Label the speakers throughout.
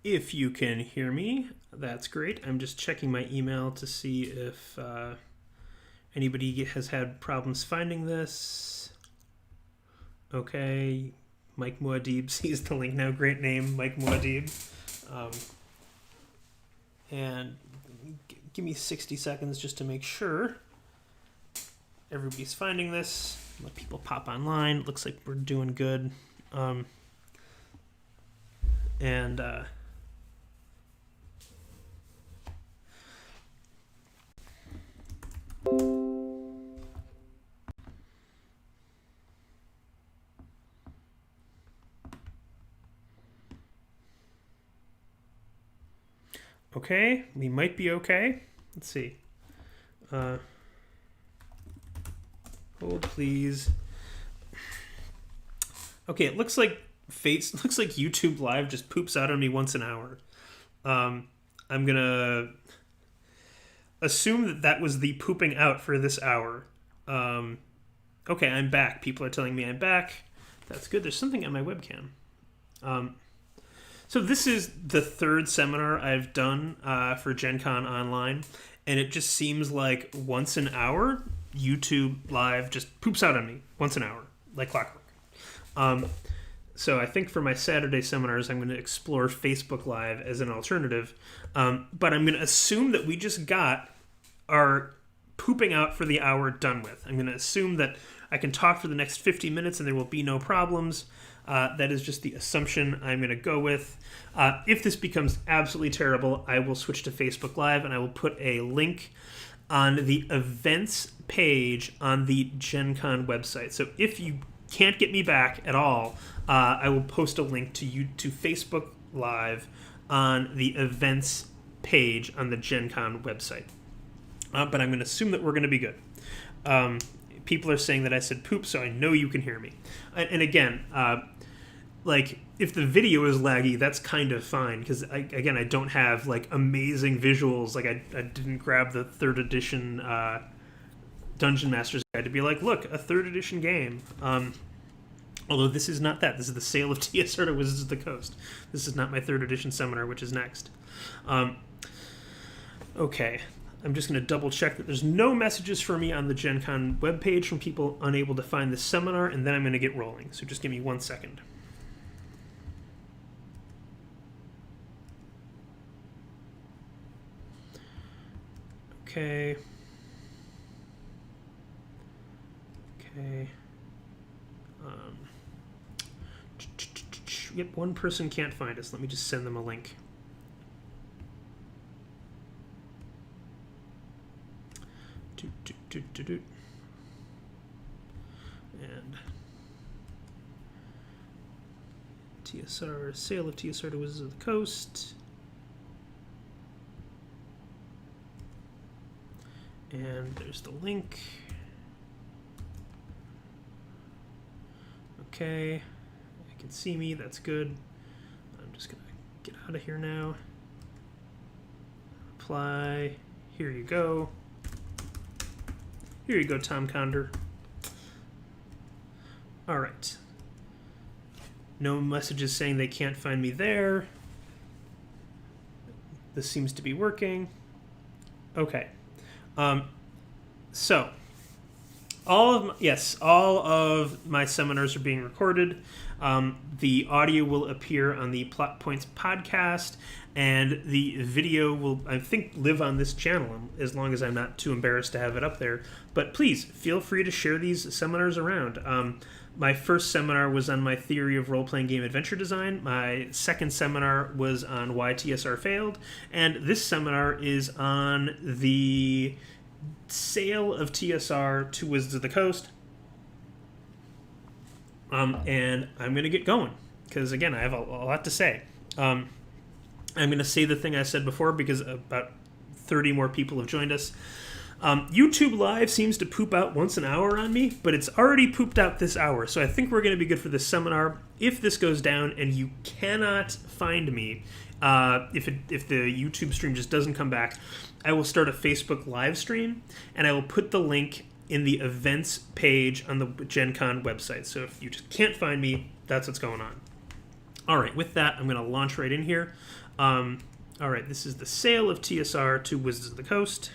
Speaker 1: If you can hear me, that's great. I'm just checking my email to see if anybody has had problems finding this. Okay, Mike Muad'Dib sees the link now. Great name, Mike Muad'Dib. And give me 60 seconds just to make sure everybody's finding this. Let people pop online. Looks like we're doing good. Okay, we might be okay. Let's see. Hold, please. Okay, it looks like YouTube Live just poops out on me once an hour. I'm gonna assume that was the pooping out for this hour. Okay, I'm back. People are telling me I'm back. That's good. There's something on my webcam. So this is the third seminar I've done for Gen Con Online, and it just seems like once an hour, YouTube Live just poops out on me once an hour, like clockwork. So I think for my Saturday seminars, I'm going to explore Facebook Live as an alternative, but I'm going to assume that we just got our pooping out for the hour done with. I'm going to assume that I can talk for the next 50 minutes and there will be no problems. That is just the assumption I'm going to go with. If this becomes absolutely terrible, I will switch to Facebook Live and I will put a link on the events page on the Gen Con website. So if you can't get me back at all, I will post a link to Facebook Live on the events page on the Gen Con website. But I'm going to assume that we're going to be good. People are saying that I said poop, so I know you can hear me. And again, if the video is laggy, that's kind of fine, because I don't have amazing visuals. I didn't grab the 3rd edition Dungeon Master's Guide to be like, look, a 3rd edition game. Although this is not that. This is the sale of TSR to Wizards of the Coast. This is not my 3rd edition seminar, which is next. Okay. I'm just going to double check that there's no messages for me on the Gen Con webpage from people unable to find this seminar, and then I'm going to get rolling. So just give me 1 second. Okay. Yep, one person can't find us. Let me just send them a link. And TSR, sale of TSR to Wizards of the Coast. And there's the link. Okay, I can see me, that's good. I'm just gonna get out of here now. Apply, here you go. Here you go, Tom Condor. All right. No messages saying they can't find me there. This seems to be working. Okay. So, all of my seminars are being recorded. The audio will appear on the Plot Points podcast, and the video will, I think, live on this channel as long as I'm not too embarrassed to have it up there. But please, feel free to share these seminars around. My first seminar was on my theory of role-playing game adventure design. My second seminar was on why TSR failed. And this seminar is on the sale of TSR to Wizards of the Coast. And I'm going to get going, because, again, I have a lot to say. I'm going to say the thing I said before, because about 30 more people have joined us. YouTube Live seems to poop out once an hour on me, but it's already pooped out this hour, so I think we're going to be good for this seminar. If this goes down and you cannot find me, if the YouTube stream just doesn't come back, I will start a Facebook live stream, and I will put the link in the events page on the Gen Con website. So if you just can't find me, that's what's going on. All right, with that, I'm going to launch right in here. All right, this is the sale of TSR to Wizards of the Coast.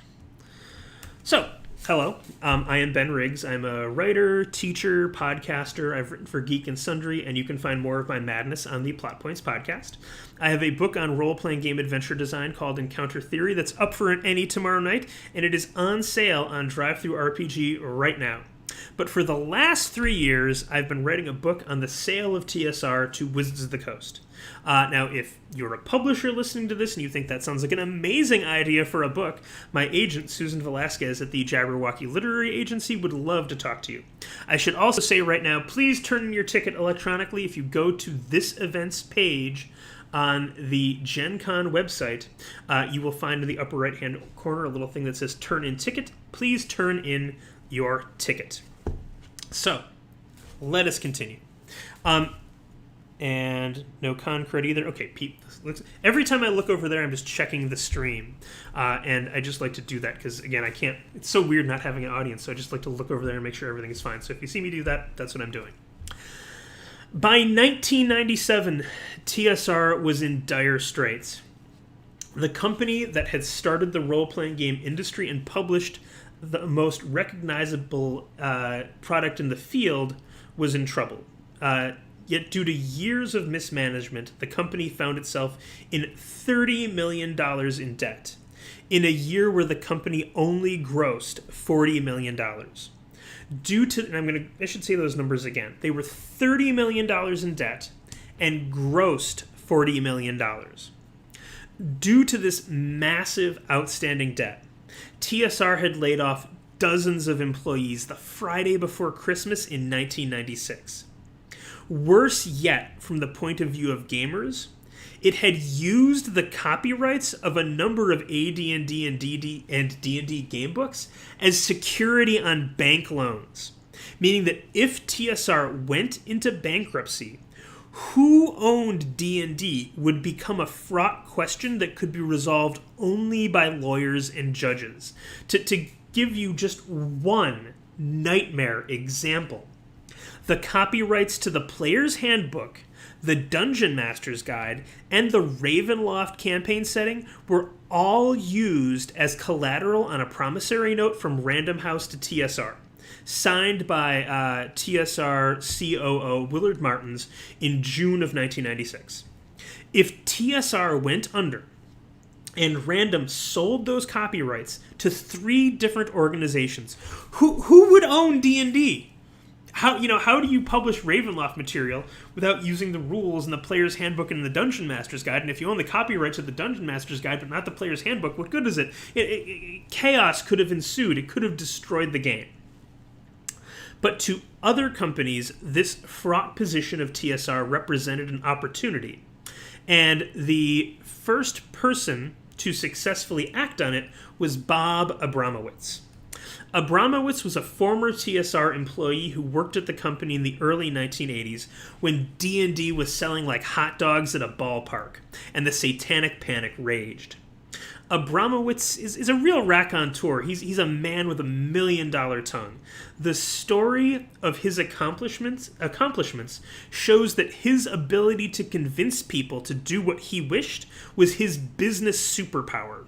Speaker 1: So, hello, I am Ben Riggs. I'm a writer, teacher, podcaster. I've written for Geek and Sundry, and you can find more of my madness on the Plot Points podcast. I have a book on role-playing game adventure design called Encounter Theory that's up for an Any tomorrow night, and it is on sale on DriveThruRPG right now. But for the last 3 years, I've been writing a book on the sale of TSR to Wizards of the Coast. Now, if you're a publisher listening to this and you think that sounds like an amazing idea for a book, my agent, Susan Velasquez at the Jabberwocky Literary Agency, would love to talk to you. I should also say right now, please turn in your ticket electronically. If you go to this event's page on the Gen Con website, you will find in the upper right-hand corner a little thing that says Turn in Ticket. Please turn in your ticket. So, let us continue. And no con cred either. Okay, Pete. Every time I look over there, I'm just checking the stream. And I just like to do that because, again, I can't... It's so weird not having an audience, so I just like to look over there and make sure everything is fine. So if you see me do that, that's what I'm doing. By 1997, TSR was in dire straits. The company that had started the role-playing game industry and published the most recognizable product in the field was in trouble. Yet due to years of mismanagement, the company found itself in $30 million in debt in a year where the company only grossed $40 million. Due to, and I should say those numbers again. They were $30 million in debt and grossed $40 million. Due to this massive outstanding debt, TSR had laid off dozens of employees the Friday before Christmas in 1996. Worse yet, from the point of view of gamers, it had used the copyrights of a number of AD&D and D&D game books as security on bank loans, meaning that if TSR went into bankruptcy, who owned D&D would become a fraught question that could be resolved only by lawyers and judges. To give you just one nightmare example, the copyrights to the Player's Handbook, the Dungeon Master's Guide, and the Ravenloft campaign setting were all used as collateral on a promissory note from Random House to TSR, signed by TSR COO Willard Martins in June of 1996. If TSR went under and Random sold those copyrights to 3 different organizations, who would own D&D? How do you publish Ravenloft material without using the rules in the Player's Handbook and the Dungeon Master's Guide? And if you own the copyright to the Dungeon Master's Guide but not the Player's Handbook, what good is it? Chaos could have ensued. It could have destroyed the game. But to other companies, this fraught position of TSR represented an opportunity. And the first person to successfully act on it was Bob Abramowitz. Abramowitz was a former TSR employee who worked at the company in the early 1980s when D&D was selling like hot dogs at a ballpark, and the satanic panic raged. Abramowitz is a real raconteur. He's a man with $1 million tongue. The story of his accomplishments shows that his ability to convince people to do what he wished was his business superpower.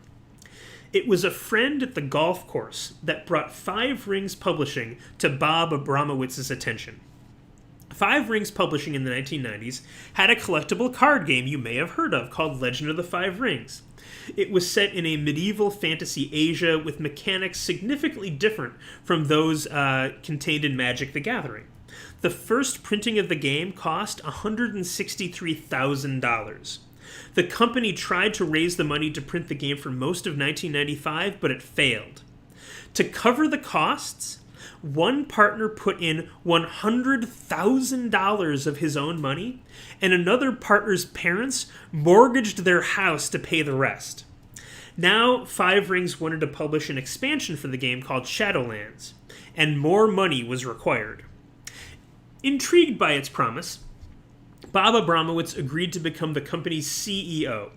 Speaker 1: It was a friend at the golf course that brought Five Rings Publishing to Bob Abramowitz's attention. Five Rings Publishing in the 1990s had a collectible card game you may have heard of called Legend of the Five Rings. It was set in a medieval fantasy Asia with mechanics significantly different from those contained in Magic the Gathering. The first printing of the game cost $163,000. The company tried to raise the money to print the game for most of 1995, but it failed. To cover the costs, one partner put in $100,000 of his own money, and another partner's parents mortgaged their house to pay the rest. Now, Five Rings wanted to publish an expansion for the game called Shadowlands, and more money was required. Intrigued by its promise, Bob Abramowitz agreed to become the company's CEO.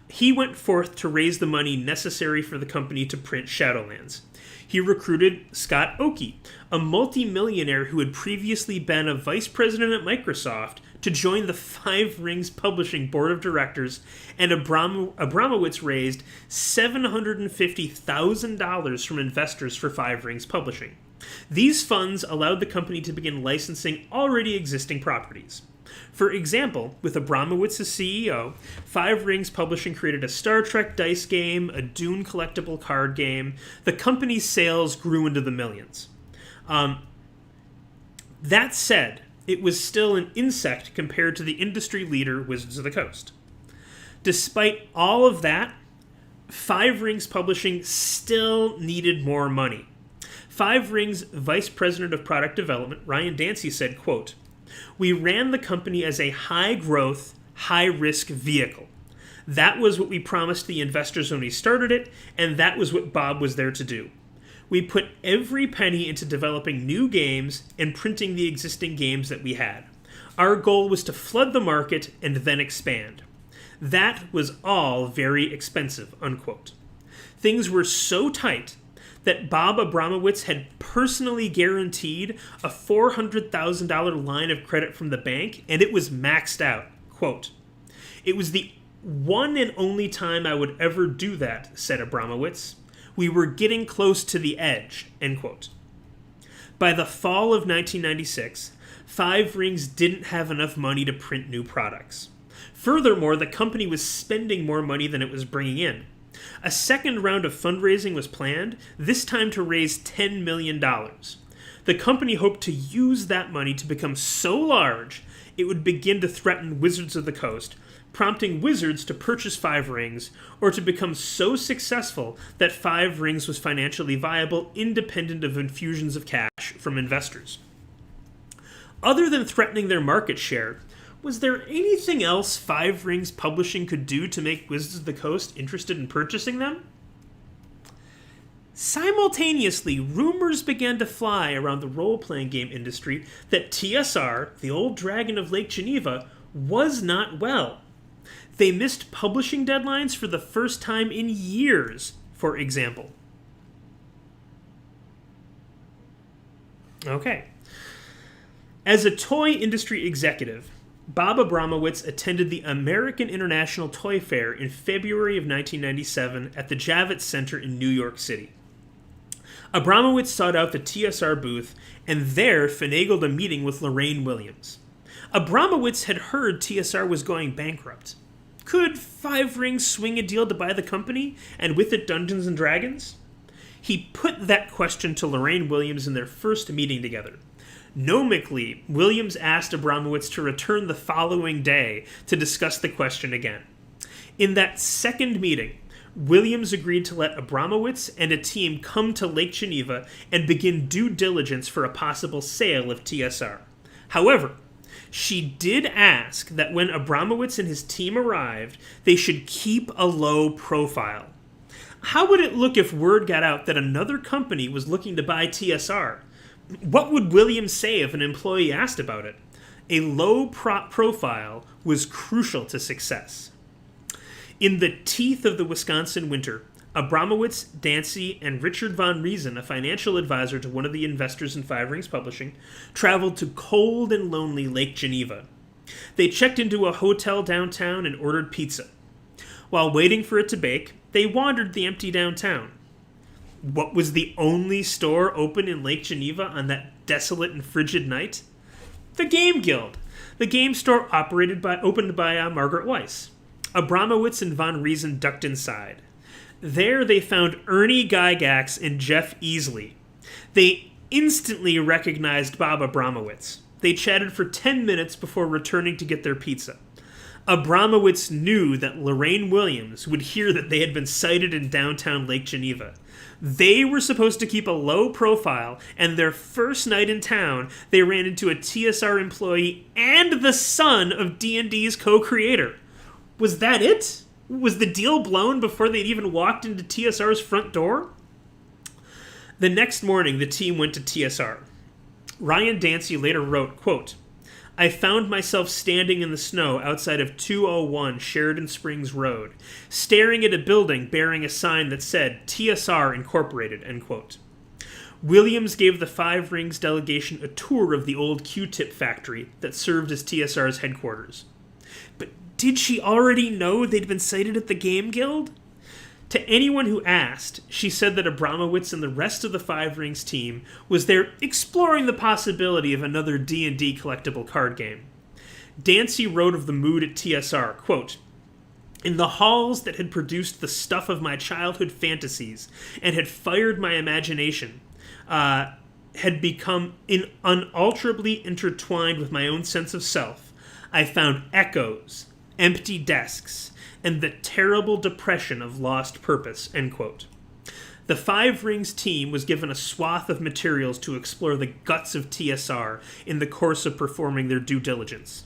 Speaker 1: He went forth to raise the money necessary for the company to print Shadowlands. He recruited Scott Oakey, a multi-millionaire who had previously been a vice president at Microsoft, to join the Five Rings Publishing Board of Directors, and Abramowitz raised $750,000 from investors for Five Rings Publishing. These funds allowed the company to begin licensing already existing properties. For example, with Abramowitz as CEO, Five Rings Publishing created a Star Trek dice game, a Dune collectible card game. The company's sales grew into the millions. That said, it was still an insect compared to the industry leader, Wizards of the Coast. Despite all of that, Five Rings Publishing still needed more money. Five Rings Vice President of Product Development, Ryan Dancy, said, quote, "We ran the company as a high-growth, high-risk vehicle. That was what we promised the investors when we started it, and that was what Bob was there to do. We put every penny into developing new games and printing the existing games that we had. Our goal was to flood the market and then expand. That was all very expensive," unquote. Things were so tight that Bob Abramowitz had personally guaranteed a $400,000 line of credit from the bank, and it was maxed out. Quote, "It was the one and only time I would ever do that," said Abramowitz. "We were getting close to the edge," end quote. By the fall of 1996, Five Rings didn't have enough money to print new products. Furthermore, the company was spending more money than it was bringing in. A second round of fundraising was planned, this time to raise $10 million. The company hoped to use that money to become so large it would begin to threaten Wizards of the Coast, prompting Wizards to purchase Five Rings, or to become so successful that Five Rings was financially viable, independent of infusions of cash from investors. Other than threatening their market share, was there anything else Five Rings Publishing could do to make Wizards of the Coast interested in purchasing them? Simultaneously, rumors began to fly around the role-playing game industry that TSR, the old dragon of Lake Geneva, was not well. They missed publishing deadlines for the first time in years, for example. Okay. As a toy industry executive, Bob Abramowitz attended the American International Toy Fair in February of 1997 at the Javits Center in New York City. Abramowitz sought out the TSR booth and there finagled a meeting with Lorraine Williams. Abramowitz had heard TSR was going bankrupt. Could Five Rings swing a deal to buy the company, and with it Dungeons & Dragons? He put that question to Lorraine Williams in their first meeting together. Gnomically, Williams asked Abramowitz to return the following day to discuss the question again. In that second meeting, Williams agreed to let Abramowitz and a team come to Lake Geneva and begin due diligence for a possible sale of TSR. However, she did ask that when Abramowitz and his team arrived, they should keep a low profile. How would it look if word got out that another company was looking to buy TSR? What would Williams say if an employee asked about it? A low profile was crucial to success. In the teeth of the Wisconsin winter, Abramowitz, Dancy, and Richard Von Riesen, a financial advisor to one of the investors in Five Rings Publishing, traveled to cold and lonely Lake Geneva. They checked into a hotel downtown and ordered pizza. While waiting for it to bake, they wandered the empty downtown. What was the only store open in Lake Geneva on that desolate and frigid night? The Game Guild. The game store opened by Margaret Weiss. Abramowitz and Von Riesen ducked inside. There they found Ernie Gygax and Jeff Easley. They instantly recognized Bob Abramowitz. They chatted for 10 minutes before returning to get their pizza. Abramowitz knew that Lorraine Williams would hear that they had been sighted in downtown Lake Geneva. They were supposed to keep a low profile, and their first night in town, they ran into a TSR employee and the son of D&D's co-creator. Was that it? Was the deal blown before they'd even walked into TSR's front door? The next morning, the team went to TSR. Ryan Dancy later wrote, quote, "I found myself standing in the snow outside of 201 Sheridan Springs Road, staring at a building bearing a sign that said TSR Incorporated," end quote. Williams gave the Five Rings delegation a tour of the old Q-tip factory that served as TSR's headquarters. But did she already know they'd been cited at the Game Guild? To anyone who asked, she said that Abramowitz and the rest of the Five Rings team was there exploring the possibility of another D&D collectible card game. Dancy wrote of the mood at TSR, quote, "In the halls that had produced the stuff of my childhood fantasies and had fired my imagination, had become unalterably intertwined with my own sense of self, I found echoes, empty desks, and the terrible depression of lost purpose," end quote. The Five Rings team was given a swath of materials to explore the guts of TSR in the course of performing their due diligence.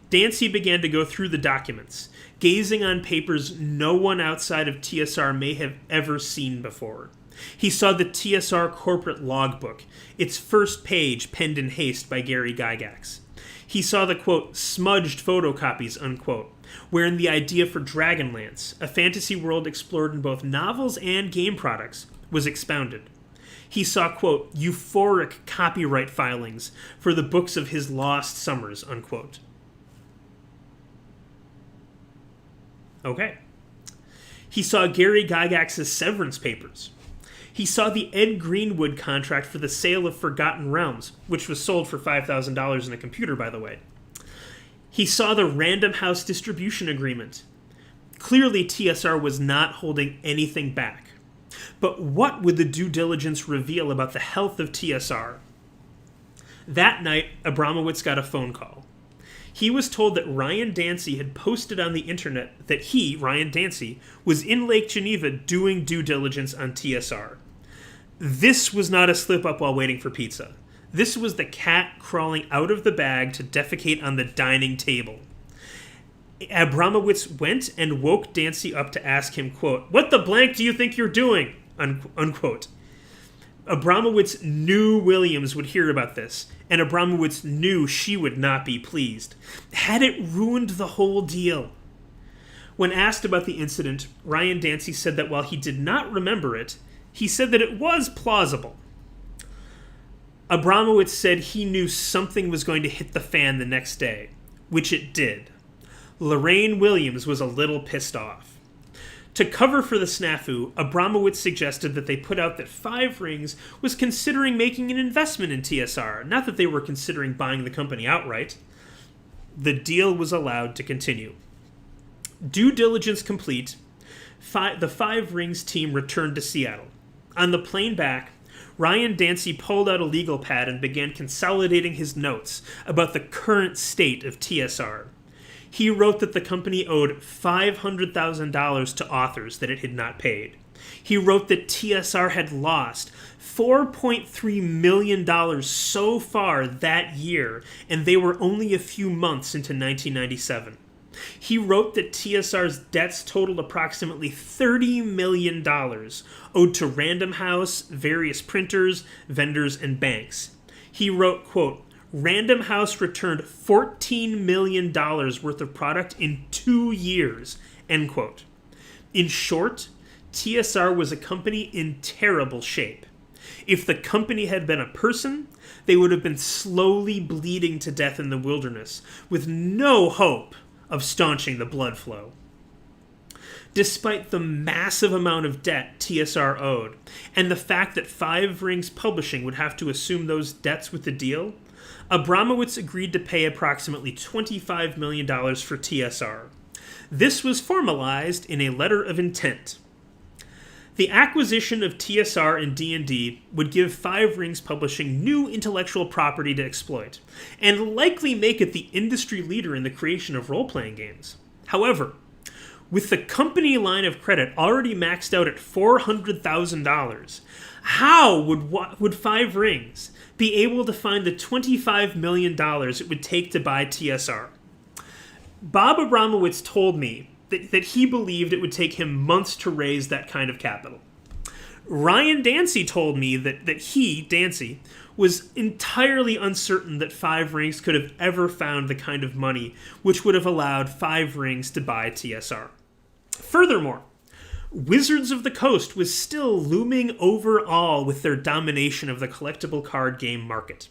Speaker 1: Dancy began to go through the documents, gazing on papers no one outside of TSR may have ever seen before. He saw the TSR corporate logbook, its first page penned in haste by Gary Gygax. He saw the, quote, smudged photocopies, unquote, wherein the idea for Dragonlance, a fantasy world explored in both novels and game products, was expounded. He saw, quote, euphoric copyright filings for the books of his lost summers, unquote. Okay. He saw Gary Gygax's severance papers. He saw the Ed Greenwood contract for the sale of Forgotten Realms, which was sold for $5,000 in a computer, by the way. He saw the Random House distribution agreement. Clearly, TSR was not holding anything back. But what would the due diligence reveal about the health of TSR? That night, Abramowitz got a phone call. He was told that Ryan Dancy had posted on the internet that he, Ryan Dancy, was in Lake Geneva doing due diligence on TSR. This was not a slip-up while waiting for pizza. This was the cat crawling out of the bag to defecate on the dining table. Abramowitz went and woke Dancy up to ask him, quote, "What the blank do you think you're doing?" Unquote. Abramowitz knew Williams would hear about this, and Abramowitz knew she would not be pleased. Had it ruined the whole deal? When asked about the incident, Ryan Dancy said that while he did not remember it, he said that it was plausible. Abramowitz said he knew something was going to hit the fan the next day, which it did. Lorraine Williams was a little pissed off. To cover for the snafu, Abramowitz suggested that they put out that Five Rings was considering making an investment in TSR, not that they were considering buying the company outright. The deal was allowed to continue. Due diligence complete, the Five Rings team returned to Seattle. On the plane back, Ryan Dancy pulled out a legal pad and began consolidating his notes about the current state of TSR. He wrote that the company owed $500,000 to authors that it had not paid. He wrote that TSR had lost $4.3 million so far that year, and they were only a few months into 1997. He wrote that TSR's debts totaled approximately $30 million, owed to Random House, various printers, vendors, and banks. He wrote, quote, "Random House returned $14 million worth of product in 2 years," end quote. In short, TSR was a company in terrible shape. If the company had been a person, they would have been slowly bleeding to death in the wilderness, with no hope of staunching the blood flow. Despite the massive amount of debt TSR owed, and the fact that Five Rings Publishing would have to assume those debts with the deal, Abramowitz agreed to pay approximately $25 million for TSR. This was formalized in a letter of intent. The acquisition of TSR and D&D would give Five Rings Publishing new intellectual property to exploit, and likely make it the industry leader in the creation of role-playing games. However, with the company line of credit already maxed out at $400,000, how would Five Rings be able to find the $25 million it would take to buy TSR? Bob Abramowitz told me that he believed it would take him months to raise that kind of capital. Ryan Dancy told me that he, Dancy, was entirely uncertain that Five Rings could have ever found the kind of money which would have allowed Five Rings to buy TSR. Furthermore, Wizards of the Coast was still looming over all with their domination of the collectible card game market.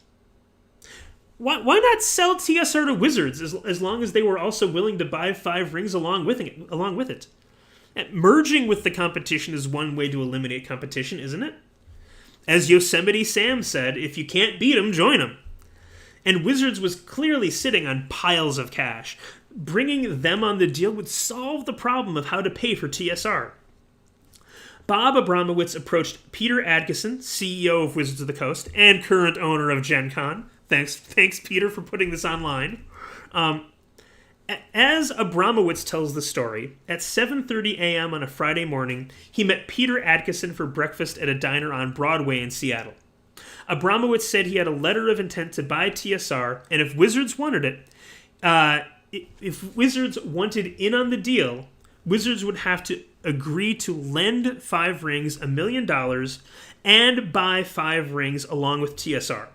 Speaker 1: Why not sell TSR to Wizards as long as they were also willing to buy Five Rings along with it? And merging with the competition is one way to eliminate competition, isn't it? As Yosemite Sam said, if you can't beat them, join them. And Wizards was clearly sitting on piles of cash. Bringing them on the deal would solve the problem of how to pay for TSR. Bob Abramowitz approached Peter Adkison, CEO of Wizards of the Coast and current owner of Gen Con. Thanks, Peter, for putting this online. As Abramowitz tells the story, at 7:30 a.m. on a Friday morning, he met Peter Adkison for breakfast at a diner on Broadway in Seattle. Abramowitz said he had a letter of intent to buy TSR, and if Wizards wanted it, if Wizards wanted in on the deal, Wizards would have to agree to lend Five Rings $1 million and buy Five Rings along with TSR.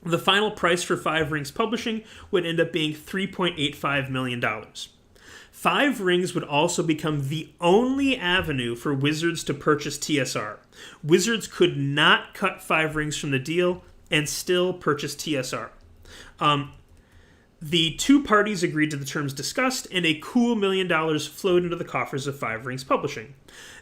Speaker 1: The final price for Five Rings Publishing would end up being $3.85 million. Five Rings would also become the only avenue for Wizards to purchase TSR. Wizards could not cut Five Rings from the deal and still purchase TSR. The two parties agreed to the terms discussed, and a cool $1 million flowed into the coffers of Five Rings Publishing.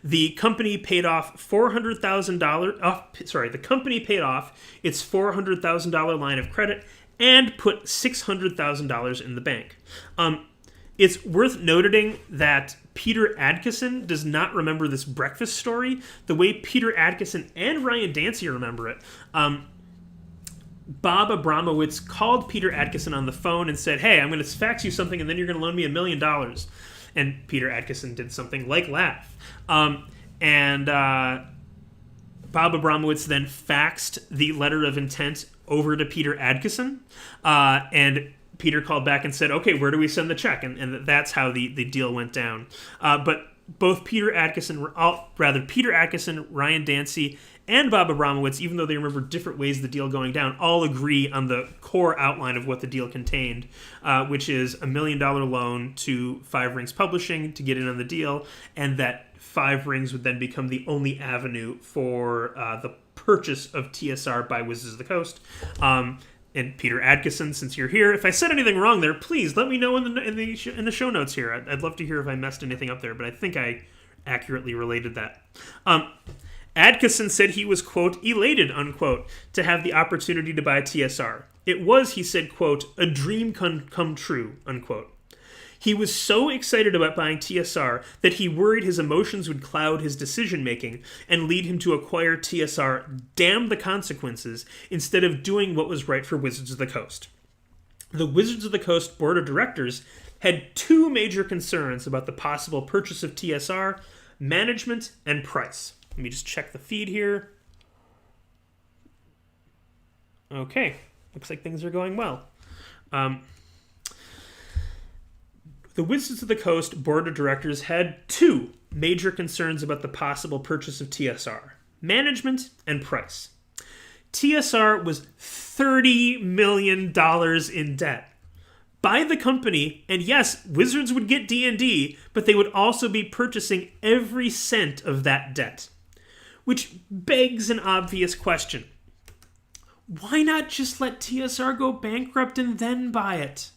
Speaker 1: The company paid off $400,000. The company paid off its $400,000 line of credit and put $600,000 in the bank. It's worth noting that Peter Adkison does not remember this breakfast story the way Peter Adkison and Ryan Dancey remember it. Bob Abramowitz called Peter Adkison on the phone and said, "Hey, I'm going to fax you something and then you're going to loan me $1 million." And Peter Adkison did something like laugh. Bob Abramowitz then faxed the letter of intent over to Peter Adkison. And Peter called back and said, "Okay, where do we send the check?" And that's how the deal went down. But both Peter Adkison, Ryan Dancey, and Bob Abramowitz, even though they remember different ways of the deal going down, all agree on the core outline of what the deal contained, which is $1 million loan to Five Rings Publishing to get in on the deal, and that Five Rings would then become the only avenue for the purchase of TSR by Wizards of the Coast. And Peter Adkison, since you're here, if I said anything wrong there, please let me know in the show notes here. I'd love to hear if I messed anything up there, but I think I accurately related that. Adkison said he was, quote, elated, unquote, to have the opportunity to buy TSR. It was, he said, quote, a dream come true, unquote. He was so excited about buying TSR that he worried his emotions would cloud his decision-making and lead him to acquire TSR, damn the consequences, instead of doing what was right for Wizards of the Coast. The Wizards of the Coast Board of Directors had two major concerns about the possible purchase of TSR: management and price. Let me just check the feed here. Okay, looks like things are going well. The Wizards of the Coast Board of Directors had two major concerns about the possible purchase of TSR: management and price. TSR was $30 million in debt by the company, and yes, Wizards would get D&D, but they would also be purchasing every cent of that debt. Which begs an obvious question. Why not just let TSR go bankrupt and then buy it?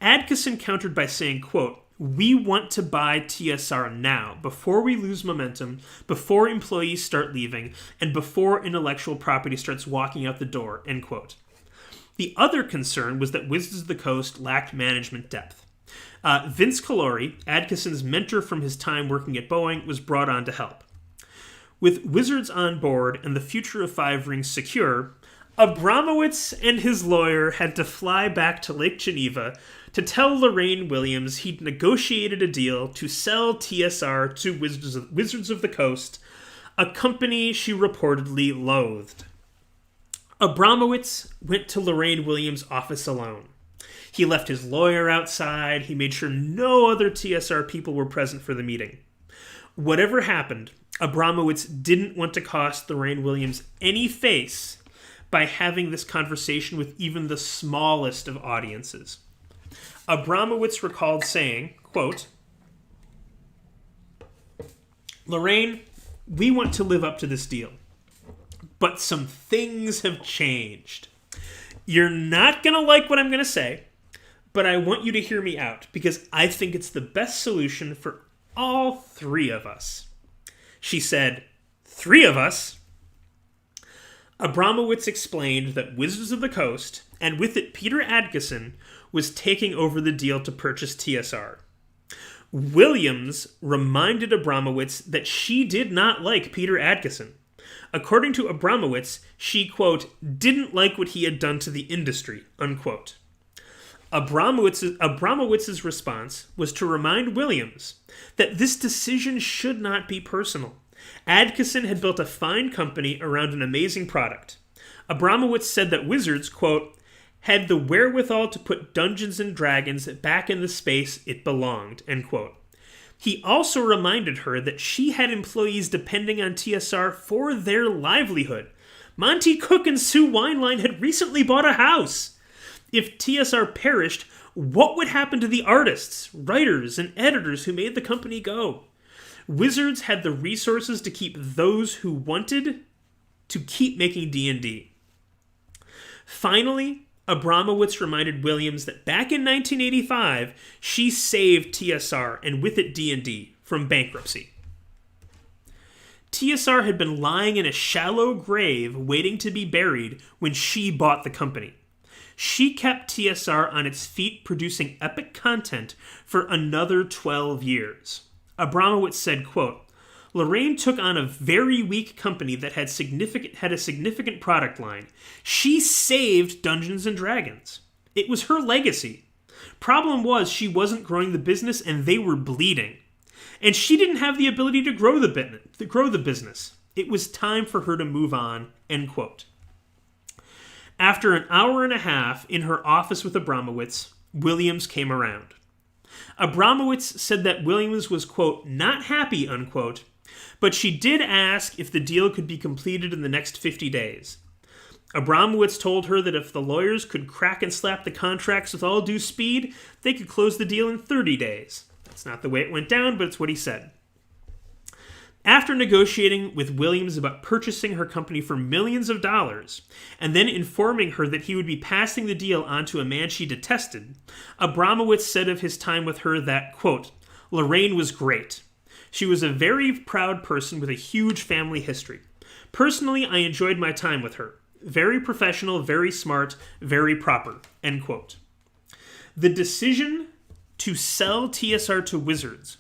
Speaker 1: Adkison countered by saying, quote, "We want to buy TSR now, before we lose momentum, before employees start leaving, and before intellectual property starts walking out the door," end quote. The other concern was that Wizards of the Coast lacked management depth. Vince Calori, Adkison's mentor from his time working at Boeing, was brought on to help. With Wizards on board and the future of Five Rings secure, Abramowitz and his lawyer had to fly back to Lake Geneva to tell Lorraine Williams he'd negotiated a deal to sell TSR to Wizards of the Coast, a company she reportedly loathed. Abramowitz went to Lorraine Williams' office alone. He left his lawyer outside. He made sure no other TSR people were present for the meeting. Whatever happened, Abramowitz didn't want to cost Lorraine Williams any face by having this conversation with even the smallest of audiences. Abramowitz recalled saying, quote, Lorraine, we want to live up to this deal, but some things have changed. You're not going to like what I'm going to say, but I want you to hear me out because I think it's the best solution for all three of us." She said, "3 of us?" Abramowitz explained that Wizards of the Coast, and with it Peter Adkison, was taking over the deal to purchase TSR. Williams reminded Abramowitz that she did not like Peter Adkison. According to Abramowitz, she, quote, "didn't like what he had done to the industry," unquote. Abramowitz's response was to remind Williams that this decision should not be personal. Adkison had built a fine company around an amazing product. Abramowitz said that Wizards, quote, "had the wherewithal to put Dungeons and Dragons back in the space it belonged," end quote. He also reminded her that she had employees depending on TSR for their livelihood. Monty Cook and Sue Wineline had recently bought a house. If TSR perished, what would happen to the artists, writers, and editors who made the company go? Wizards had the resources to keep those who wanted to keep making D&D. Finally, Abramowitz reminded Williams that back in 1985, she saved TSR, and with it D&D, from bankruptcy. TSR had been lying in a shallow grave waiting to be buried when she bought the company. She kept TSR on its feet producing epic content for another 12 years. Abramowitz said, quote, "Lorraine took on a very weak company that had a significant product line. She saved Dungeons and Dragons. It was her legacy. Problem was she wasn't growing the business and they were bleeding. And she didn't have the ability to grow the business. It was time for her to move on," end quote. After an hour and a half in her office with Abramowitz, Williams came around. Abramowitz said that Williams was, quote, "not happy," unquote, but she did ask if the deal could be completed in the next 50 days. Abramowitz told her that if the lawyers could crack and slap the contracts with all due speed, they could close the deal in 30 days. That's not the way it went down, but it's what he said. After negotiating with Williams about purchasing her company for millions of dollars, and then informing her that he would be passing the deal on to a man she detested, Abramowitz said of his time with her that, quote, "Lorraine was great. She was a very proud person with a huge family history. Personally, I enjoyed my time with her. Very professional, very smart, very proper," end quote. The decision to sell TSR to Wizards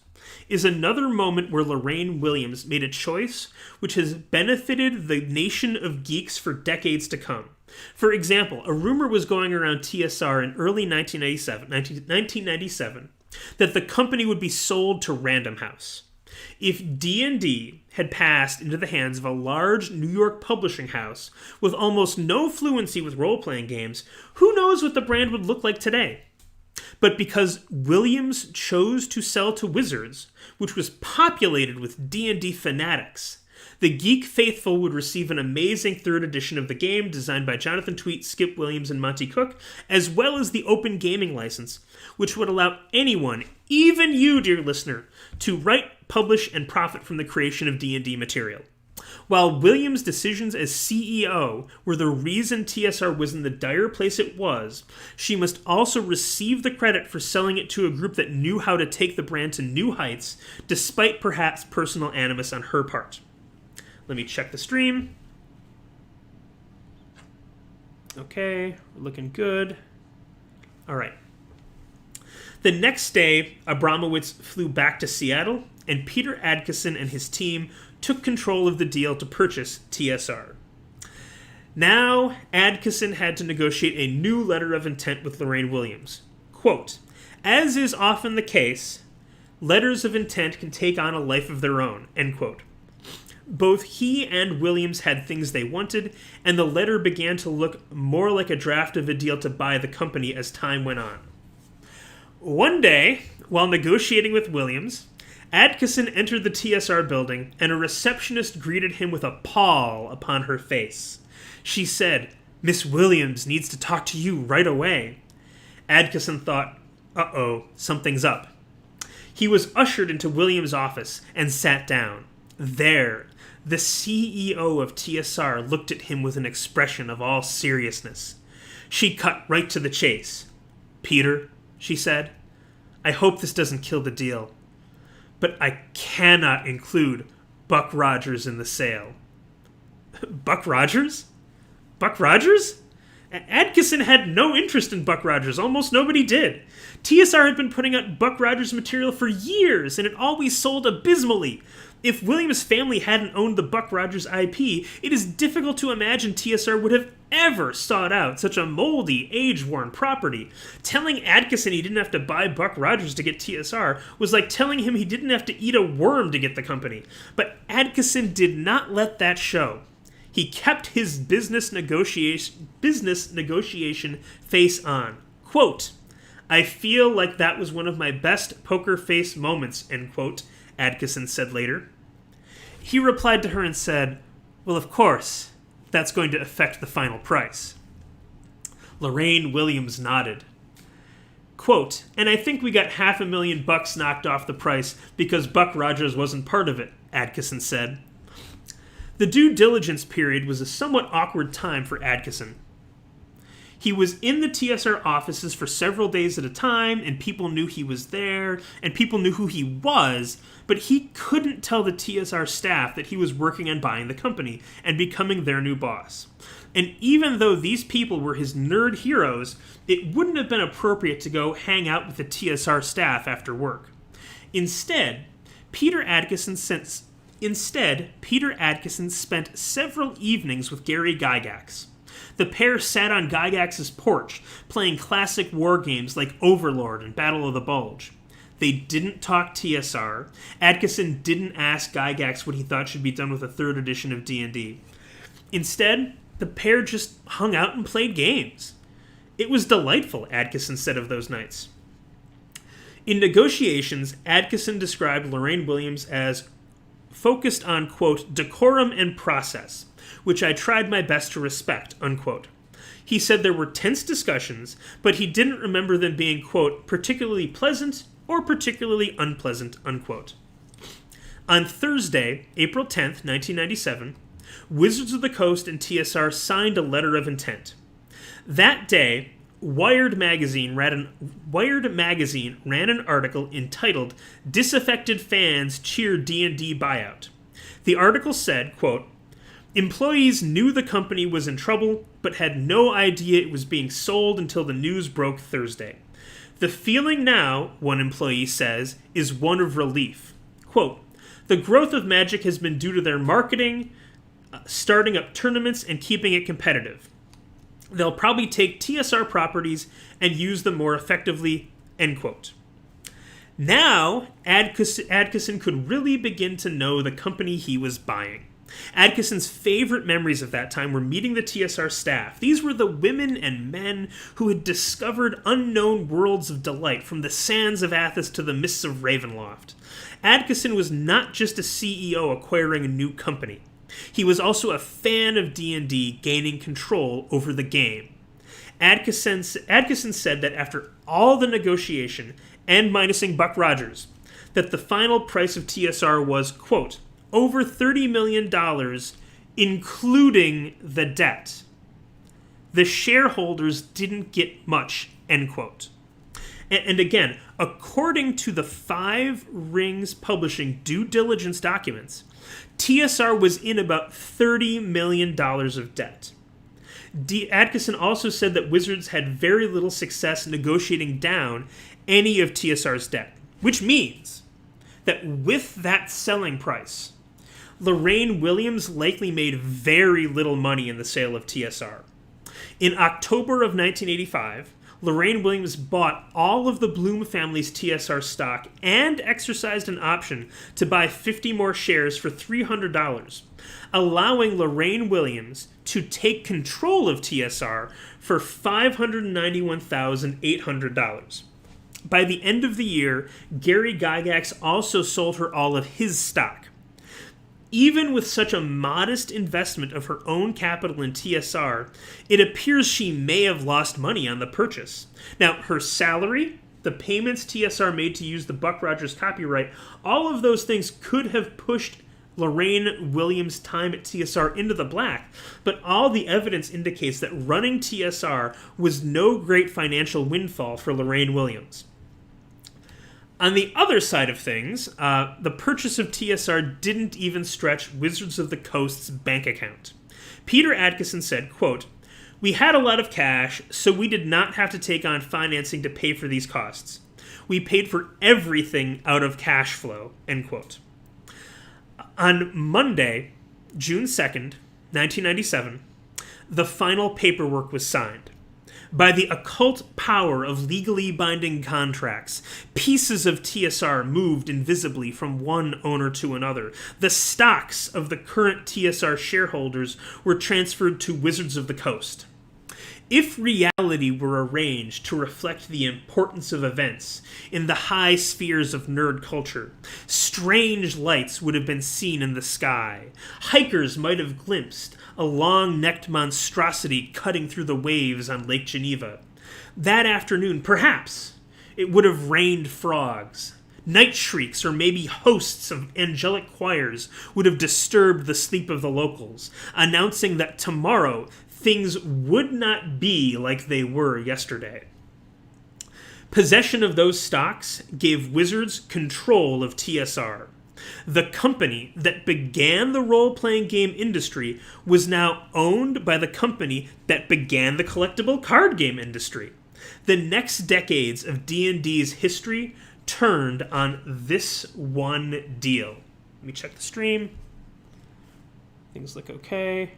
Speaker 1: is another moment where Lorraine Williams made a choice which has benefited the nation of geeks for decades to come. For example, a rumor was going around TSR in early 1997 that the company would be sold to Random House. If D&D had passed into the hands of a large New York publishing house with almost no fluency with role-playing games, who knows what the brand would look like today? But because Williams chose to sell to Wizards, which was populated with D&D fanatics, the geek faithful would receive an amazing 3rd edition of the game designed by Jonathan Tweet, Skip Williams, and Monty Cook, as well as the open gaming license, which would allow anyone, even you, dear listener, to write, publish, and profit from the creation of D&D material. While Williams' decisions as CEO were the reason TSR was in the dire place it was, she must also receive the credit for selling it to a group that knew how to take the brand to new heights, despite perhaps personal animus on her part. Let me check the stream. Okay, we're looking good. All right. The next day, Abramowitz flew back to Seattle, and Peter Adkison and his team took control of the deal to purchase TSR. Now, Adkison had to negotiate a new letter of intent with Lorraine Williams. Quote, "As is often the case, letters of intent can take on a life of their own," end quote. Both he and Williams had things they wanted, and the letter began to look more like a draft of a deal to buy the company as time went on. One day, while negotiating with Williams, Adkison entered the TSR building, and a receptionist greeted him with a pall upon her face. She said, "Miss Williams needs to talk to you right away." Adkison thought, uh-oh, something's up. He was ushered into Williams' office and sat down. There, the CEO of TSR looked at him with an expression of all seriousness. She cut right to the chase. "Peter," she said, "I hope this doesn't kill the deal, but I cannot include Buck Rogers in the sale." Buck Rogers? Buck Rogers? Adkison had no interest in Buck Rogers. Almost nobody did. TSR had been putting out Buck Rogers material for years, and it always sold abysmally. If Williams' family hadn't owned the Buck Rogers IP, it is difficult to imagine TSR would have ever sought out such a moldy, age-worn property. Telling Adkison he didn't have to buy Buck Rogers to get TSR was like telling him he didn't have to eat a worm to get the company. But Adkison did not let that show. He kept his business negotiation face on. Quote, "I feel like that was one of my best poker face moments," end quote, Adkison said later. He replied to her and said, "Well, of course, that's going to affect the final price." Lorraine Williams nodded. Quote, "And I think we got $500,000 knocked off the price because Buck Rogers wasn't part of it," Adkison said. The due diligence period was a somewhat awkward time for Adkison. He was in the TSR offices for several days at a time, and people knew he was there, and people knew who he was, but he couldn't tell the TSR staff that he was working on buying the company and becoming their new boss. And even though these people were his nerd heroes, it wouldn't have been appropriate to go hang out with the TSR staff after work. Instead, Peter Adkison spent several evenings with Gary Gygax. The pair sat on Gygax's porch, playing classic war games like Overlord and Battle of the Bulge. They didn't talk TSR. Adkison didn't ask Gygax what he thought should be done with a third edition of D&D. Instead, the pair just hung out and played games. It was delightful, Adkison said of those nights. In negotiations, Adkison described Lorraine Williams as focused on, quote, "decorum and process, which I tried my best to respect," unquote. He said there were tense discussions, but he didn't remember them being, quote, "particularly pleasant or particularly unpleasant," unquote. On Thursday, April 10th, 1997, Wizards of the Coast and TSR signed a letter of intent. That day, Wired magazine ran an article entitled "Disaffected Fans Cheer D&D Buyout." The article said, quote, "Employees knew the company was in trouble, but had no idea it was being sold until the news broke Thursday. The feeling now," one employee says, "is one of relief. Quote, the growth of Magic has been due to their marketing, starting up tournaments, and keeping it competitive. They'll probably take TSR properties and use them more effectively," end quote. Now, Adkison could really begin to know the company he was buying. Adkison's favorite memories of that time were meeting the TSR staff. These were the women and men who had discovered unknown worlds of delight, from the sands of Athos to the mists of Ravenloft. Adkison was not just a CEO acquiring a new company. He was also a fan of D&D gaining control over the game. Adkison said that after all the negotiation, and minusing Buck Rogers, that the final price of TSR was, quote, "over $30 million, including the debt. The shareholders didn't get much," end quote. And again, according to the Five Rings Publishing due diligence documents, TSR was in about $30 million of debt. Adkison also said that Wizards had very little success negotiating down any of TSR's debt, which means that with that selling price, Lorraine Williams likely made very little money in the sale of TSR. In October of 1985, Lorraine Williams bought all of the Bloom family's TSR stock and exercised an option to buy 50 more shares for $300, allowing Lorraine Williams to take control of TSR for $591,800. By the end of the year, Gary Gygax also sold her all of his stock. Even with such a modest investment of her own capital in TSR, it appears she may have lost money on the purchase. Now, her salary, the payments TSR made to use the Buck Rogers copyright, all of those things could have pushed Lorraine Williams' time at TSR into the black, but all the evidence indicates that running TSR was no great financial windfall for Lorraine Williams. On the other side of things, the purchase of TSR didn't even stretch Wizards of the Coast's bank account. Peter Adkison said, quote, "We had a lot of cash, so we did not have to take on financing to pay for these costs. We paid for everything out of cash flow," end quote. On Monday, June 2nd, 1997, the final paperwork was signed. By the occult power of legally binding contracts, pieces of TSR moved invisibly from one owner to another. The stocks of the current TSR shareholders were transferred to Wizards of the Coast. If reality were arranged to reflect the importance of events in the high spheres of nerd culture, strange lights would have been seen in the sky. Hikers might have glimpsed a long-necked monstrosity cutting through the waves on Lake Geneva. That afternoon, perhaps, it would have rained frogs. Night shrieks or maybe hosts of angelic choirs would have disturbed the sleep of the locals, announcing that tomorrow things would not be like they were yesterday. Possession of those stocks gave Wizards control of TSR. The company that began the role-playing game industry was now owned by the company that began the collectible card game industry. The next decades of D&D's history turned on this one deal. Let me check the stream. Things look okay.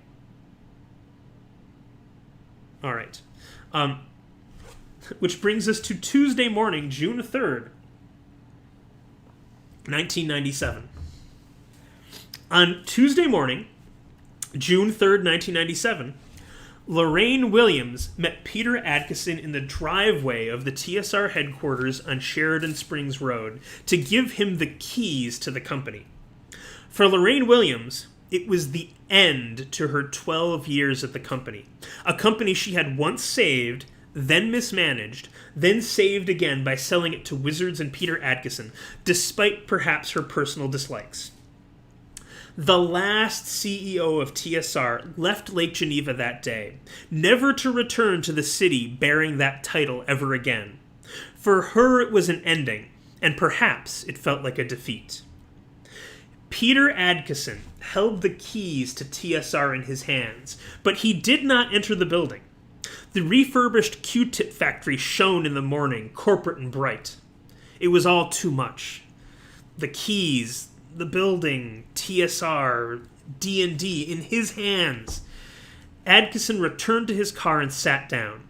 Speaker 1: All right. Which brings us to Tuesday morning, June 3rd, 1997. On Tuesday morning, June 3rd, 1997, Lorraine Williams met Peter Adkison in the driveway of the TSR headquarters on Sheridan Springs Road to give him the keys to the company. For Lorraine Williams, it was the end to her 12 years at the company, a company she had once saved, then mismanaged, then saved again by selling it to Wizards and Peter Adkison, despite perhaps her personal dislikes. The last CEO of TSR left Lake Geneva that day, never to return to the city bearing that title ever again. For her it was an ending, and perhaps it felt like a defeat. Peter Adkison held the keys to TSR in his hands, but he did not enter the building. The refurbished Q-tip factory shone in the morning, corporate and bright. It was all too much. The keys, the building, TSR, D&D in his hands. Adkison returned to his car and sat down.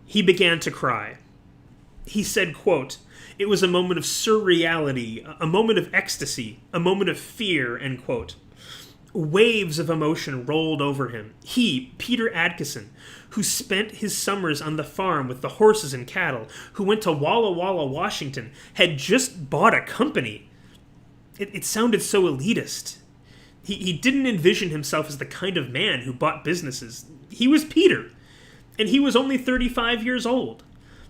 Speaker 1: He began to cry. He said, quote, "It was a moment of surreality, a moment of ecstasy, a moment of fear," end quote. Waves of emotion rolled over him. He, Peter Adkison, who spent his summers on the farm with the horses and cattle, who went to Walla Walla, Washington, had just bought a company. It sounded so elitist. He didn't envision himself as the kind of man who bought businesses. He was Peter, and he was only 35 years old.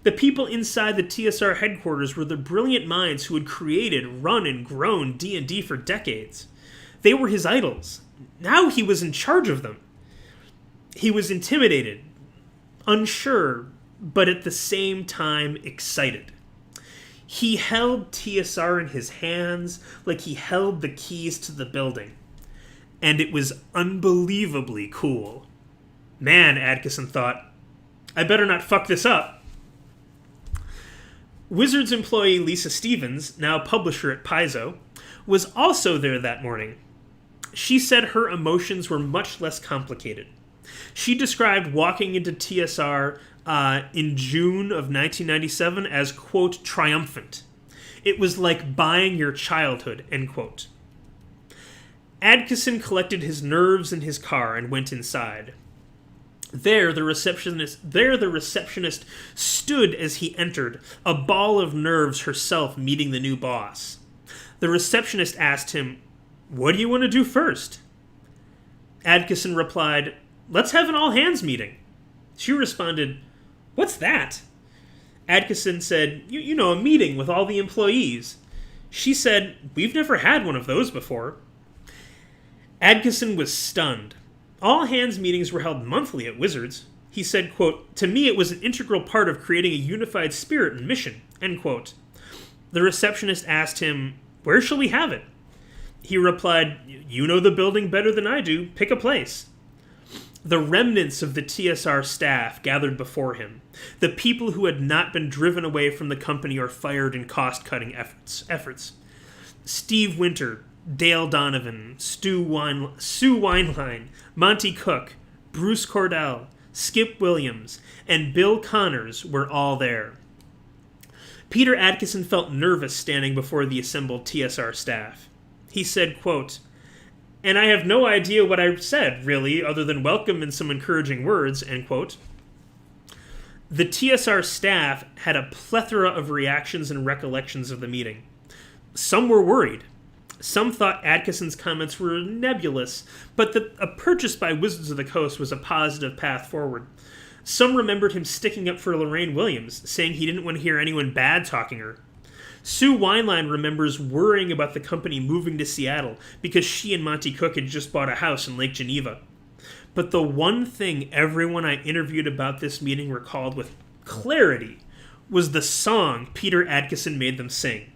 Speaker 1: The people inside the TSR headquarters were the brilliant minds who had created, run, and grown D&D for decades. They were his idols. Now he was in charge of them. He was intimidated, unsure, but at the same time excited. He held TSR in his hands like he held the keys to the building. And it was unbelievably cool. Man, Adkison thought, I better not fuck this up. Wizards employee Lisa Stevens, now publisher at Paizo, was also there that morning. She said her emotions were much less complicated. She described walking into TSR in June of 1997 as, quote, triumphant. It was like buying your childhood, end quote. Adkison collected his nerves in his car and went inside. There the receptionist stood as he entered, a ball of nerves herself meeting the new boss. The receptionist asked him, "What do you want to do first?" Adkison replied, "Let's have an all-hands meeting." She responded, "What's that?" Adkison said, you know, a meeting with all the employees. She said, "We've never had one of those before." Adkison was stunned. All hands meetings were held monthly at Wizards. He said, quote, "To me it was an integral part of creating a unified spirit and mission," end quote. The receptionist asked him, "Where shall we have it?" He replied, "You know the building better than I do. Pick a place." The remnants of the TSR staff gathered before him, the people who had not been driven away from the company or fired in cost-cutting efforts. Steve Winter, Dale Donovan, Sue Weinlein, Monty Cook, Bruce Cordell, Skip Williams, and Bill Connors were all there. Peter Adkison felt nervous standing before the assembled TSR staff. He said, quote, "And I have no idea what I said, really, other than welcome and some encouraging words," end quote. The TSR staff had a plethora of reactions and recollections of the meeting. Some were worried. Some thought Adkison's comments were nebulous, but that a purchase by Wizards of the Coast was a positive path forward. Some remembered him sticking up for Lorraine Williams, saying he didn't want to hear anyone bad talking her. Sue Weinlein remembers worrying about the company moving to Seattle because she and Monty Cook had just bought a house in Lake Geneva. But the one thing everyone I interviewed about this meeting recalled with clarity was the song Peter Adkison made them sing.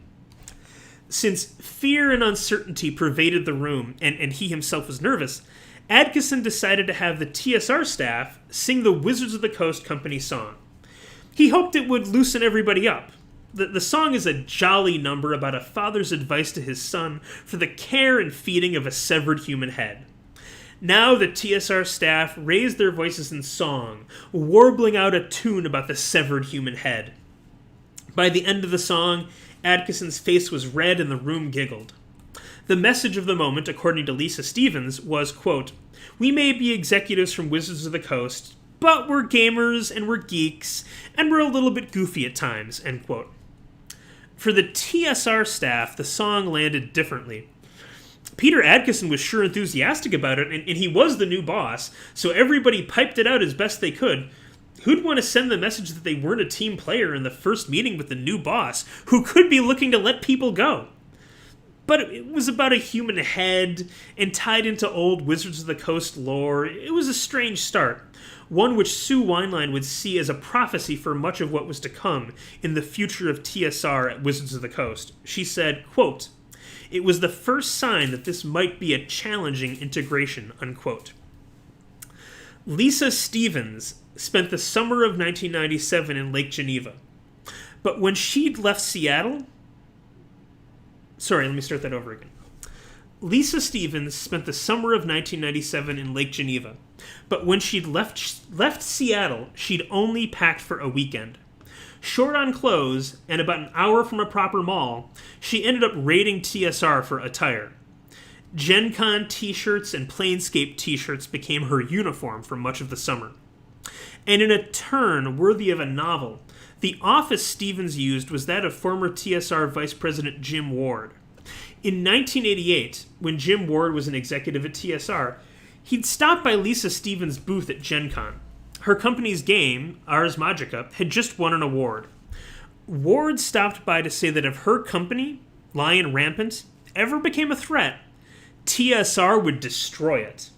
Speaker 1: Since fear and uncertainty pervaded the room, and he himself was nervous, Adkison decided to have the TSR staff sing the Wizards of the Coast company song. He hoped it would loosen everybody up. The song is a jolly number about a father's advice to his son for the care and feeding of a severed human head. Now the TSR staff raised their voices in song, warbling out a tune about the severed human head. By the end of the song, Adkison's face was red and the room giggled. The message of the moment, according to Lisa Stevens, was, quote, "We may be executives from Wizards of the Coast, but we're gamers and we're geeks, and we're a little bit goofy at times," end quote. For the TSR staff, the song landed differently. Peter Adkison was sure enthusiastic about it, and he was the new boss, so everybody piped it out as best they could. Who'd want to send the message that they weren't a team player in the first meeting with the new boss, who could be looking to let people go? But it was about a human head, and tied into old Wizards of the Coast lore. It was a strange start, one which Sue Weinlein would see as a prophecy for much of what was to come in the future of TSR at Wizards of the Coast. She said, quote, "It was the first sign that this might be a challenging integration," unquote. Lisa Stevens spent the summer of 1997 in Lake Geneva. But when she'd left Seattle... Sorry, let me start that over again. Lisa Stevens spent the summer of 1997 in Lake Geneva. But when she'd left Seattle, she'd only packed for a weekend. Short on clothes, and about an hour from a proper mall, she ended up raiding TSR for attire. Gen Con t-shirts and Planescape t-shirts became her uniform for much of the summer. And in a turn worthy of a novel, the office Stevens used was that of former TSR Vice President Jim Ward. In 1988, when Jim Ward was an executive at TSR, he'd stopped by Lisa Stevens' booth at Gen Con. Her company's game, Ars Magica, had just won an award. Ward stopped by to say that if her company, Lion Rampant, ever became a threat, TSR would destroy it.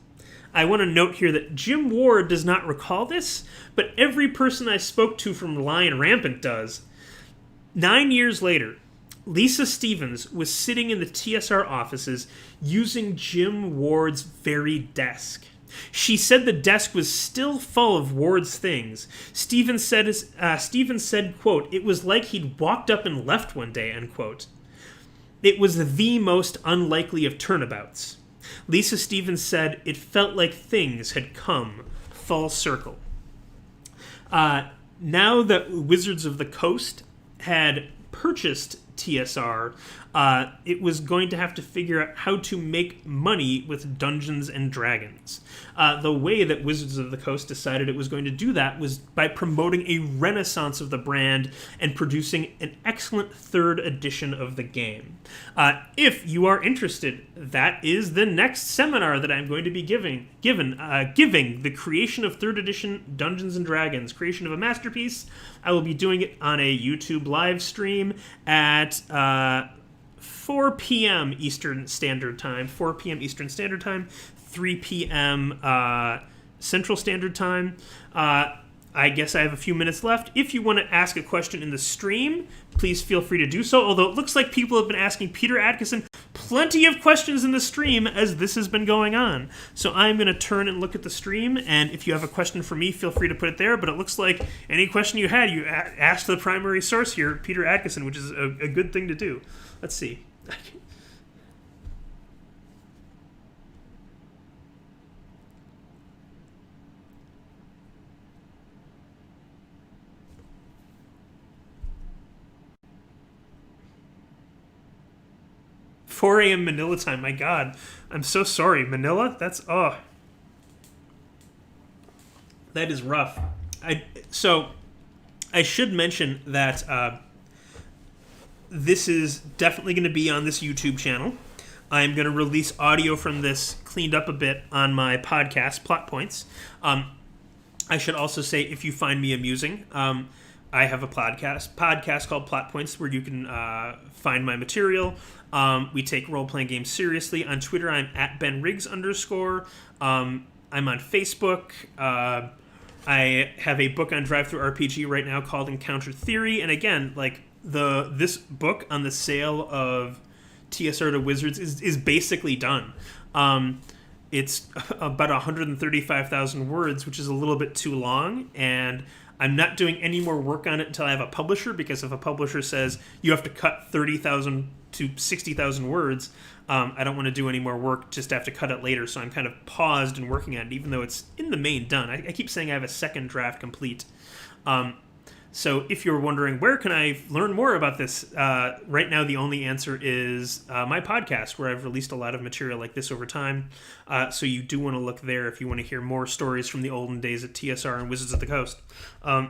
Speaker 1: I want to note here that Jim Ward does not recall this, but every person I spoke to from Lion Rampant does. 9 years later, Lisa Stevens was sitting in the TSR offices using Jim Ward's very desk. She said the desk was still full of Ward's things. Stevens said, quote, "It was like he'd walked up and left one day," end quote. It was the most unlikely of turnabouts. Lisa Stevens said it felt like things had come full circle. Now that Wizards of the Coast had purchased TSR, it was going to have to figure out how to make money with Dungeons and Dragons. The way that Wizards of the Coast decided it was going to do that was by promoting a renaissance of the brand and producing an excellent third edition of the game. If you are interested, that is the next seminar that I'm going to be giving the creation of third edition Dungeons and Dragons, creation of a masterpiece. I will be doing it on a YouTube live stream at 4 p.m. Eastern Standard Time, 4 p.m. Eastern Standard Time, 3 p.m. Central Standard Time. I guess I have a few minutes left. If you want to ask a question in the stream, please feel free to do so. Although it looks like people have been asking Peter Adkison plenty of questions in the stream as this has been going on. So I'm going to turn and look at the stream, and if you have a question for me, feel free to put it there. But it looks like any question you had, you asked the primary source here, Peter Adkison, which is a good thing to do. Let's see. 4 a.m. Manila time. My God, I'm so sorry. Manila? That is rough. So I should mention that this is definitely going to be on this YouTube channel. I'm going to release audio from this cleaned up a bit on my podcast, Plot Points. I should also say, if you find me amusing, I have a podcast called Plot Points where you can find my material. We take role-playing games seriously. On Twitter, I'm at @BenRiggs_. I'm on Facebook. I have a book on DriveThruRPG right now called Encounter Theory. And again, like this book on the sale of TSR to Wizards is basically done. It's about 135,000 words, which is a little bit too long, and I'm not doing any more work on it until I have a publisher, because if a publisher says you have to cut 30,000 to 60,000 words, I don't want to do any more work just to have to cut it later, so I'm kind of paused and working on it, even though it's in the main done. I keep saying I have a second draft complete. So if you're wondering, where can I learn more about this? Right now, the only answer is my podcast, where I've released a lot of material like this over time. So you do want to look there if you want to hear more stories from the olden days at TSR and Wizards of the Coast. All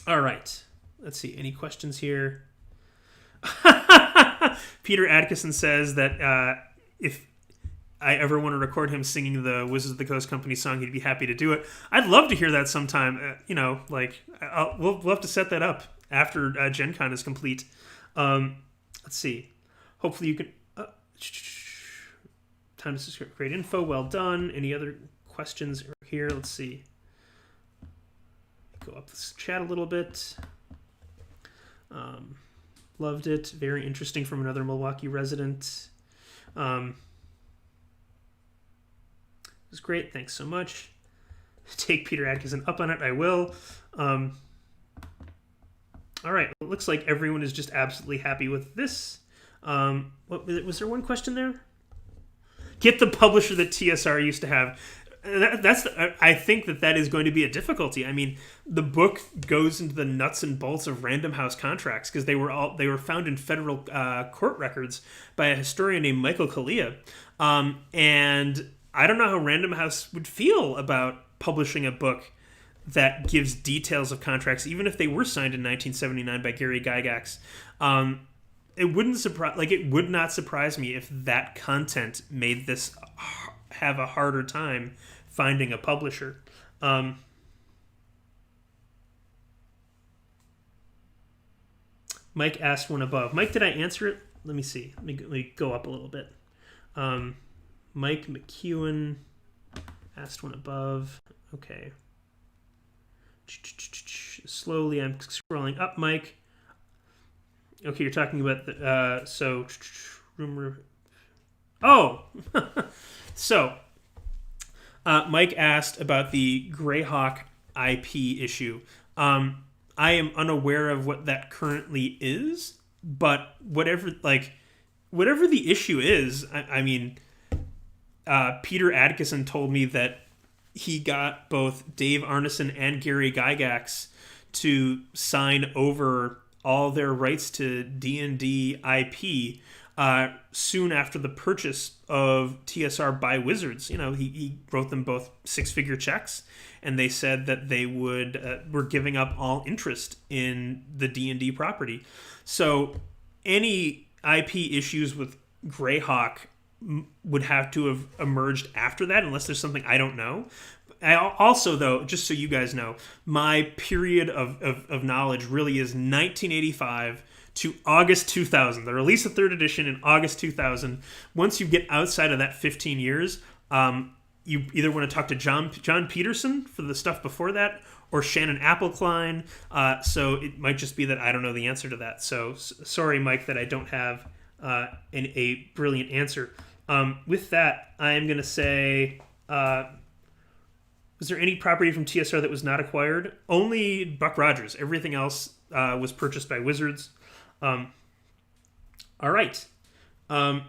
Speaker 1: right. Let's see. Any questions here? Peter Adkison says that if I ever want to record him singing the Wizards of the Coast Company song, he'd be happy to do it. I'd love to hear that sometime. We'll have to set that up after Gen Con is complete. Let's see. Hopefully you can... time to subscribe. Great info. Well done. Any other questions here? Let's see. Go up this chat a little bit. Loved it. Very interesting from another Milwaukee resident. It was great. Thanks so much. Take Peter Adkison up on it. I will. All right. It looks like everyone is just absolutely happy with this. Was there one question there? Get the publisher that TSR used to have. I think that is going to be a difficulty. I mean, the book goes into the nuts and bolts of Random House contracts, because they were found in federal court records by a historian named Michael Kalia. And I don't know how Random House would feel about publishing a book that gives details of contracts, even if they were signed in 1979 by Gary Gygax. It would not surprise me if that content made this have a harder time finding a publisher. Mike asked one above. Mike, did I answer it? Let me see. Let me go up a little bit. Mike McEwen asked one above. Okay. Slowly, I'm scrolling up, Mike. Okay, you're talking about the rumor. Oh, so Mike asked about the Greyhawk IP issue. I am unaware of what that currently is, but whatever the issue is, I mean, Peter Adkison told me that he got both Dave Arneson and Gary Gygax to sign over all their rights to D&D IP soon after the purchase of TSR by Wizards. You know, he wrote them both 6-figure checks, and they said that they were giving up all interest in the D&D property. So any IP issues with Greyhawk would have to have emerged after that, unless there's something I don't know. Also, though, just so you guys know, my period of knowledge really is 1985 to August 2000. The release of third edition in August 2000. Once you get outside of that 15 years, you either want to talk to John Peterson for the stuff before that, or Shannon Appelkline. So it might just be that I don't know the answer to that. So sorry, Mike, that I don't have a brilliant answer. With that, I am going to say, was there any property from TSR that was not acquired? Only Buck Rogers. Everything else was purchased by Wizards. All right. I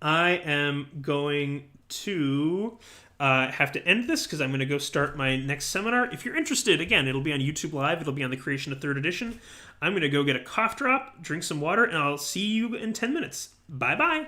Speaker 1: am going to have to end this because I'm going to go start my next seminar. If you're interested, again, it'll be on YouTube Live. It'll be on the creation of third edition. I'm going to go get a cough drop, drink some water, and I'll see you in 10 minutes. Bye-bye.